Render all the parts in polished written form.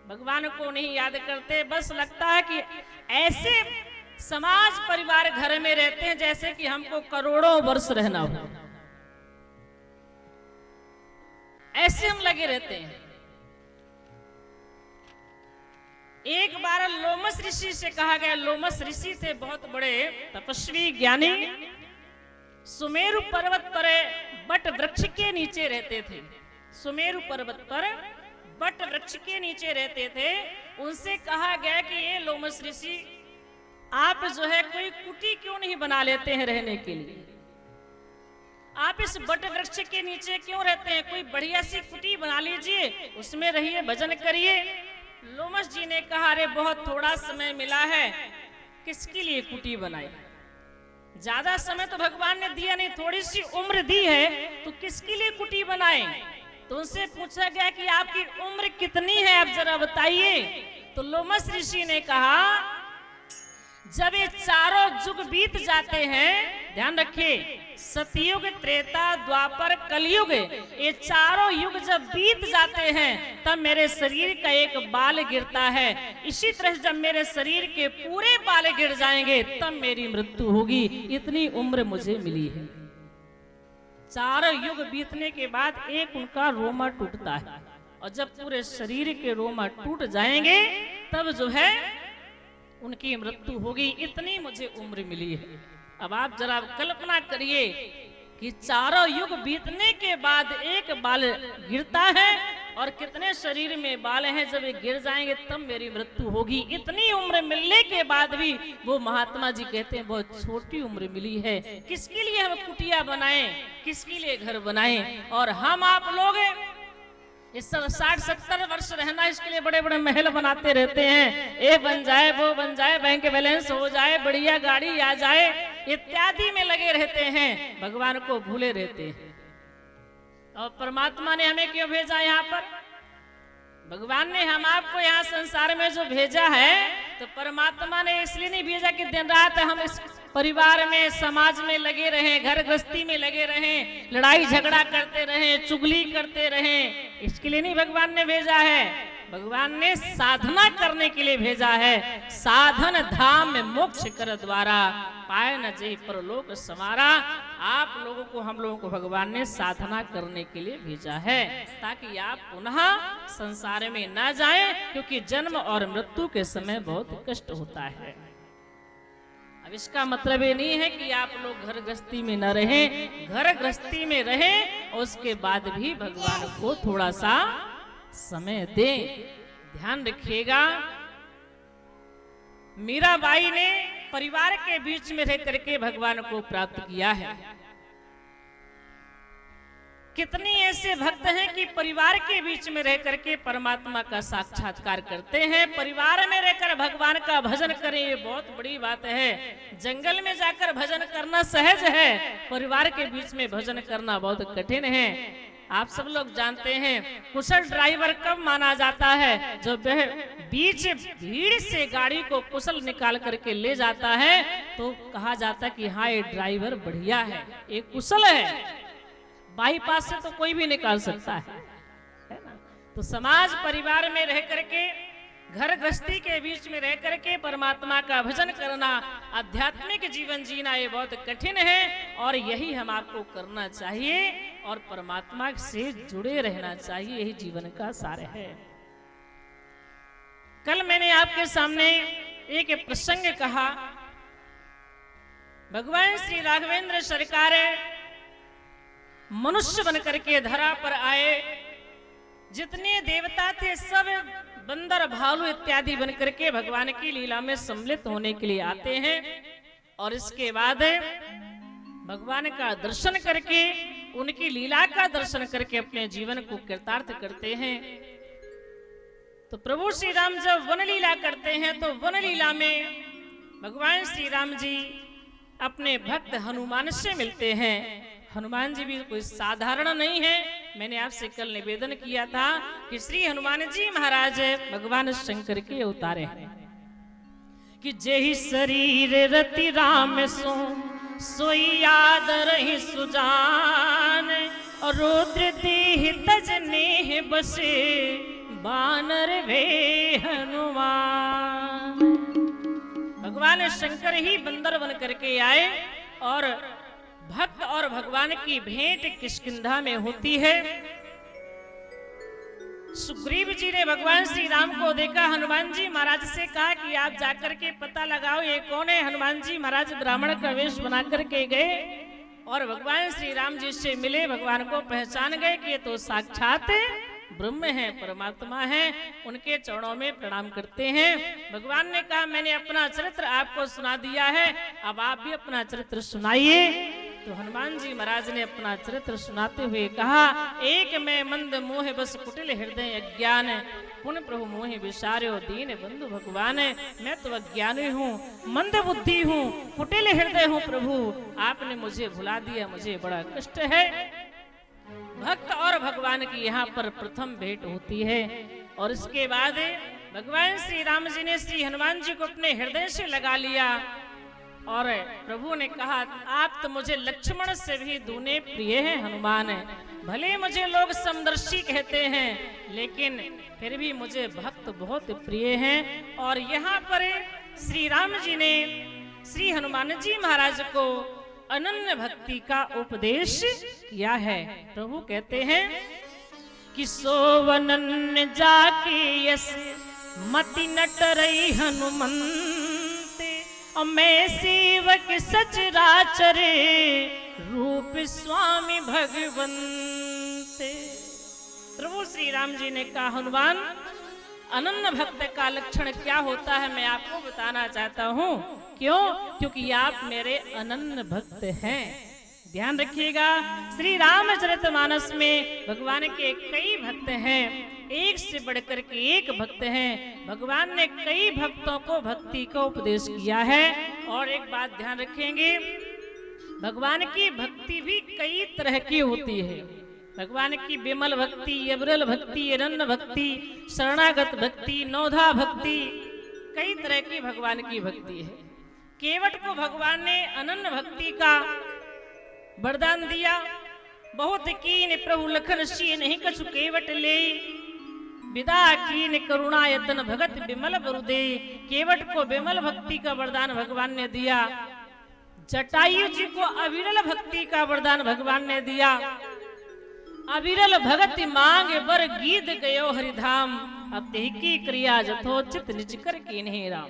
भगवान को नहीं याद करते। बस लगता है कि ऐसे समाज परिवार घर में रहते हैं जैसे कि हमको करोड़ों वर्ष रहना हो, ऐसे हम लगे रहते हैं। एक बार लोमस ऋषि से कहा गया, लोमस ऋषि थे बहुत बड़े तपस्वी ज्ञानी, सुमेरु पर्वत पर बट वृक्ष के नीचे रहते थे। सुमेरु पर्वत पर बट वृक्ष के नीचे रहते थे। उनसे कहा गया कि ये लोमस ऋषि, आप जो है कोई कुटी क्यों नहीं बना लेते हैं रहने के लिए? आप इस बट वृक्ष के नीचे क्यों रहते हैं? कोई बढ़िया सी कुटी बना लीजिए, उसमें रहिए, भजन करिए। लोमस जी ने कहा, अरे बहुत थोड़ा समय मिला है, किसके लिए कुटी बनाए? ज्यादा समय तो भगवान ने दिया नहीं, थोड़ी सी उम्र दी है, तो किसके लिए कुटी बनाए? तो उनसे पूछा गया कि आपकी उम्र कितनी है, आप जरा बताइए। तो लोमस ऋषि ने कहा, जब ये चारों युग बीत जाते हैं, ध्यान रखिए, सतयुग, त्रेता, द्वापर, कलयुग, ये चारों युग जब बीत जाते हैं तब मेरे शरीर का एक बाल गिरता है। इसी तरह जब मेरे शरीर के पूरे बाल गिर जाएंगे तब मेरी मृत्यु होगी। इतनी उम्र मुझे मिली है। चारों युग बीतने के बाद एक उनका रोमा टूटता है, और जब पूरे शरीर के रोमा टूट जाएंगे तब जो है उनकी मृत्यु होगी। इतनी मुझे उम्र मिली है। अब आप जरा कल्पना करिए कि चारों युग बीतने के बाद एक बाल गिरता है, और कितने शरीर में बाल हैं, जब ये गिर जाएंगे तब मेरी मृत्यु होगी। इतनी उम्र मिलने के बाद भी वो महात्मा जी कहते हैं बहुत छोटी उम्र मिली है। किसके लिए हम कुटिया बनाएं, किसके लिए घर बनाएं? और हम आप लोग इस 60-70 वर्ष रहना, इसके लिए बड़े बड़े महल बनाते रहते हैं। ये बन जाए, वो बन जाए, बैंक बैलेंस हो जाए, बढ़िया गाड़ी आ जाए, इत्यादि में लगे रहते हैं, भगवान को भूले रहते हैं। और परमात्मा ने हमें क्यों भेजा यहाँ पर? भगवान ने हम आपको यहाँ संसार में जो भेजा है, तो परमात्मा ने इसलिए नहीं भेजा कि दिन रात हम इस परिवार में, समाज में लगे रहें, घर गृहस्थी में लगे रहें, लड़ाई झगड़ा करते रहें, चुगली करते रहें। इसके लिए नहीं भगवान ने भेजा है। भगवान ने साधना करने के लिए भेजा है। साधन धाम मोक्ष कर द्वारा, पाए न जे परलोक समारा। आप लोगों को, हम लोगों को भगवान ने साधना करने के लिए भेजा है, ताकि आप पुनः संसार में ना जाएं, क्योंकि जन्म और मृत्यु के समय बहुत कष्ट होता है। अब इसका मतलब ये नहीं है कि आप लोग घर गृहस्थी में न रहें, घर गृहस्थी में रहें, और उसके बाद भी भगवान को थोड़ा सा समय दें। ध्यान रखिएगा, मीराबाई ने परिवार के बीच में रह करके भगवान को प्राप्त किया है। कितनी ऐसे भक्त हैं कि परिवार के बीच में रह करके परमात्मा का साक्षात्कार करते हैं। परिवार में रहकर भगवान का भजन करें, ये बहुत बड़ी बात है। जंगल में जाकर भजन करना सहज है, परिवार के बीच में भजन करना बहुत कठिन है। आप सब लोग जानते हैं, कुशल ड्राइवर कब माना जाता है? जो बीच भीड़ से गाड़ी को कुशल निकाल करके ले जाता है, तो कहा जाता है कि हाँ, ये ड्राइवर बढ़िया है, ये कुशल है। बाईपास से तो कोई भी निकाल सकता है ना? तो समाज परिवार में रह करके, घर गृहस्थी के बीच में रह करके परमात्मा का भजन करना, आध्यात्मिक जीवन जीना, ये बहुत कठिन है, और यही हम आपको करना चाहिए, और परमात्मा से जुड़े रहना चाहिए। यही जीवन का सार है। कल मैंने आपके सामने एक प्रसंग कहा। भगवान श्री राघवेंद्र सरकार मनुष्य बनकर के धरा पर आए। जितने देवता थे सब बंदर, भालू इत्यादि बनकर के भगवान की लीला में सम्मिलित होने के लिए आते हैं, और इसके बाद भगवान का दर्शन करके, उनकी लीला का दर्शन करके अपने जीवन को कृतार्थ करते हैं। तो प्रभु श्री राम जब वन लीला करते हैं, तो वन लीला में भगवान श्री राम जी अपने भक्त हनुमान से मिलते हैं। हनुमान जी भी कोई साधारण नहीं है। मैंने आपसे कल निवेदन किया था कि श्री हनुमान जी महाराज भगवान शंकर के अवतार हैं, कि जेहि शरीर रति राम सोई याद रही सुजान, और रुद्र देह तजने बसे बानर वे हनुमान। भगवान शंकर ही बंदर बन करके आए और भक्त और भगवान की भेंट किष्किंधा में होती है। सुग्रीव जी ने भगवान श्री राम को देखा। हनुमान जी महाराज से कहा कि आप जाकर के पता लगाओ ये कौन है। हनुमान जी महाराज ब्राह्मण का वेश बना करके गए और भगवान श्री राम जी से मिले। भगवान को पहचान गए कि ये तो साक्षात ब्रह्म है, परमात्मा है। उनके चरणों में प्रणाम करते हैं। भगवान ने कहा मैंने अपना चरित्र आपको सुना दिया है, अब आप भी अपना चरित्र सुनाइए। तो हनुमान जी महाराज ने अपना चरित्र सुनाते हुए कहा, एक मैं मंद मोह बस कुटिल हृदय अज्ञान, पुन प्रभु मोह विसार्यो दीन बंधु भगवान। मैं तो अज्ञानी हूँ, मंद बुद्धि हूँ, कुटिल हृदय हूँ प्रभु, आपने मुझे भुला दिया, मुझे बड़ा कष्ट है। भक्त और भगवान की यहाँ पर प्रथम भेंट होती है और इसके बाद भगवान श्री राम जी ने श्री हनुमान जी को अपने हृदय से लगा लिया और प्रभु ने कहा आप तो मुझे लक्ष्मण से भी दूने प्रिय हैं हनुमान। भले मुझे लोग समदर्शी कहते हैं लेकिन फिर भी मुझे भक्त बहुत प्रिय हैं। और यहाँ पर श्री राम जी ने श्री हनुमान जी महाराज को अनन्य भक्ति का उपदेश किया है। प्रभु कहते हैं कि सोवनन्य जाके यस मति नटरई हनुमंते, और मैं सेवक सचराचरे रूप स्वामी भगवंते। प्रभु श्री राम जी ने कहा हनुमान अनन्य भक्त का लक्षण क्या होता है मैं आपको बताना चाहता हूँ। क्यों? क्योंकि आप मेरे अनन्य भक्त हैं। ध्यान रखिएगा, श्री रामचरितमानस में भगवान के कई भक्त हैं, एक से बढ़कर के एक भक्त हैं। भगवान ने कई भक्तों को भक्ति का उपदेश किया है। और एक बात ध्यान रखेंगे, भगवान की भक्ति भी कई तरह की होती है। भगवान की विमल भक्ति, अविरल भक्ति, अनन्य भक्ति, शरणागत भक्ति, नौधा भक्ति, कई तरह की भगवान की भक्ति है। केवट को भगवान ने अनन्य भक्ति का वरदान दिया। बहुत कीन प्रभु लखन सी नहीं कछु केवट ले, विदा कीन करुणा यतन भगत विमल बरुदे। केवट को विमल भक्ति का वरदान भगवान ने दिया। जटायु जी को अविरल भक्ति का वरदान भगवान ने दिया। अविरल भगति मांग बर गीत गयो हरिधाम, अब की क्रिया जथोचित निज कर कीन्हे राम।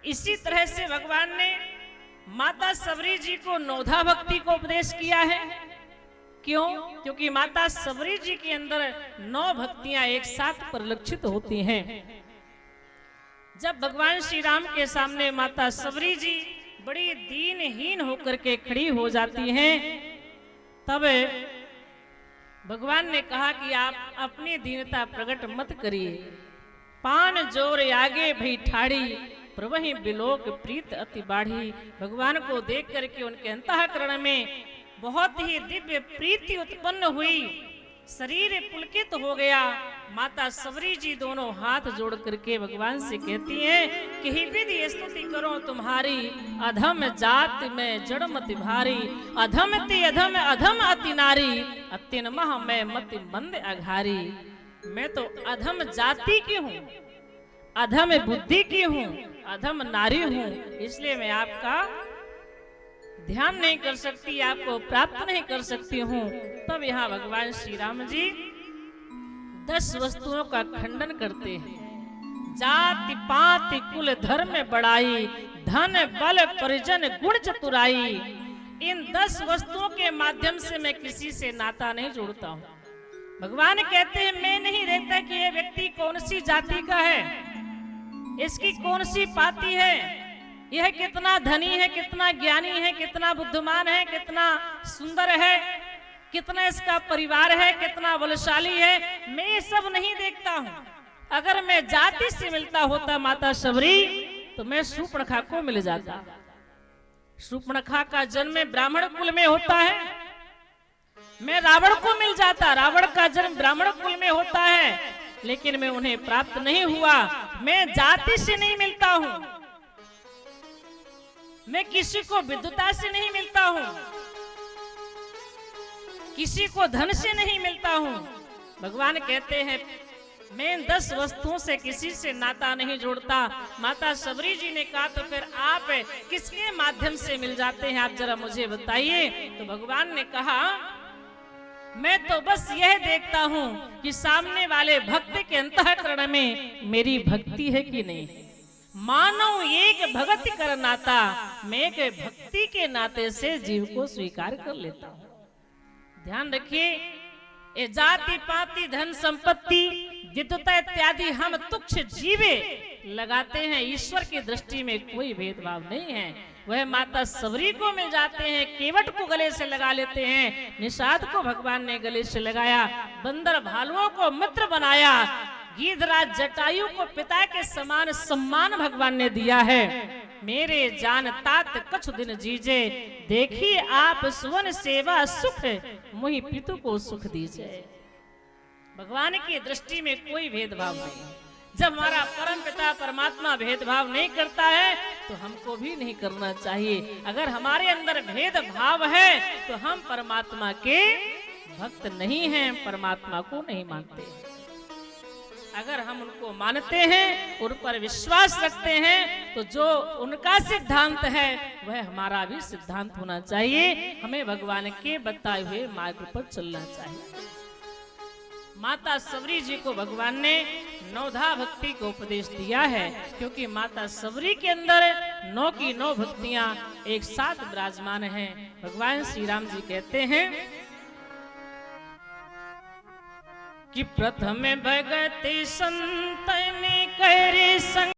इसी तरह से भगवान ने माता सबरी जी को नौधा भक्ति को उपदेश किया है। क्यों? क्योंकि माता सबरी जी के अंदर 9 भक्तियां एक साथ परिलक्षित होती हैं। जब भगवान श्री राम के सामने माता सबरी जी बड़ी दीनहीन होकर के खड़ी हो जाती हैं, तब भगवान ने कहा कि आप अपनी दीनता प्रकट मत करिए। पान जोर आगे भई ठाड़ी, प्रवहि बिलोक प्रीत अति बाढ़ी। भगवान को देख करके उनके अंतःकरण में बहुत ही दिव्य प्रीति उत्पन्न हुई, शरीर पुलकित हो गया। माता सबरी जी दोनों हाथ जोड़ करके भगवान से कहती हैं कि ही विधि स्तुति करो तुम्हारी, अधम जात में जड़मति भारी। अधम ते अधम अधम अति नारी, अतिन मह मैं मति मंद अघारी। मैं तो अधम जाति की हूँ, अधम बुद्धि की हूँ, अधम नारी हूँ, इसलिए मैं आपका ध्यान नहीं कर सकती, आपको प्राप्त नहीं कर सकती हूँ। तब यहाँ भगवान श्री राम जी 10 वस्तुओं का खंडन करते हैं। जाति पाति कुल धर्म बढ़ाई, धन बल परिजन गुण चतुराई। इन 10 वस्तुओं के माध्यम से मैं किसी से नाता नहीं जोड़ता हूँ। भगवान कहते हैं मैं नहीं देखता कि यह व्यक्ति कौन सी जाति का है, इसकी कौन सी पाती है, यह कितना धनी है, कितना ज्ञानी है, कितना बुद्धिमान है, कितना सुंदर है, कितना इसका परिवार है, कितना बलशाली है। मैं ये सब नहीं देखता हूँ। अगर मैं जाति से मिलता होता माता सबरी तो मैं शूर्पणखा को मिल जाता। शूर्पणखा का जन्म ब्राह्मण कुल में होता है, मैं रावण को मिल जाता। रावण का जन्म ब्राह्मण कुल में होता है, लेकिन मैं उन्हें प्राप्त नहीं हुआ। मैं जाति से नहीं मिलता हूँ, मैं किसी को विद्वता से नहीं मिलता हूँ, किसी को धन से नहीं मिलता हूँ। भगवान कहते हैं मैं 10 वस्तुओं से किसी से नाता नहीं जोड़ता। माता सबरी जी ने कहा तो फिर आप किसके माध्यम से मिल जाते हैं, आप जरा मुझे बताइए। तो भगवान ने कहा मैं तो बस यह देखता हूं कि सामने वाले भक्त के अंतःकरण में मेरी भक्ति है कि नहीं। मानव एक भक्ति कर नाता, मैं एक भक्ति के नाते से जीव को स्वीकार कर लेता हूं। ध्यान रखिए, ये जाति पाति धन संपत्ति विद्युता इत्यादि हम तुच्छ जीवे लगाते हैं, ईश्वर की दृष्टि में कोई भेदभाव नहीं है। वह माता सबरी को मिल जाते हैं, केवट को गले से लगा लेते हैं, निषाद को भगवान ने गले से लगाया, बंदर भालुओं को मित्र बनाया, गीधराज जटायु को पिता के समान सम्मान भगवान ने दिया है। मेरे जान तात कछु दिन जीजे, देखिए आप सुवन सेवा सुख, मुहि पितु को सुख दीजिए। भगवान की दृष्टि में कोई भेदभाव नहीं। जब हमारा परम पिता परमात्मा भेदभाव नहीं करता है तो हमको भी नहीं करना चाहिए। अगर हमारे अंदर भेदभाव है तो हम परमात्मा के भक्त नहीं हैं, परमात्मा को नहीं मानते। अगर हम उनको मानते हैं, उन पर विश्वास रखते हैं, तो जो उनका सिद्धांत है वह हमारा भी सिद्धांत होना चाहिए। हमें भगवान के बताए हुए मार्ग पर चलना चाहिए। माता सबरी जी को भगवान ने नवधा भक्ति को उपदेश दिया है, क्योंकि माता सबरी के अंदर 9 की 9 भक्तियां एक साथ विराजमान हैं। भगवान श्री राम जी कहते हैं कि प्रथम भगति संतन करे संग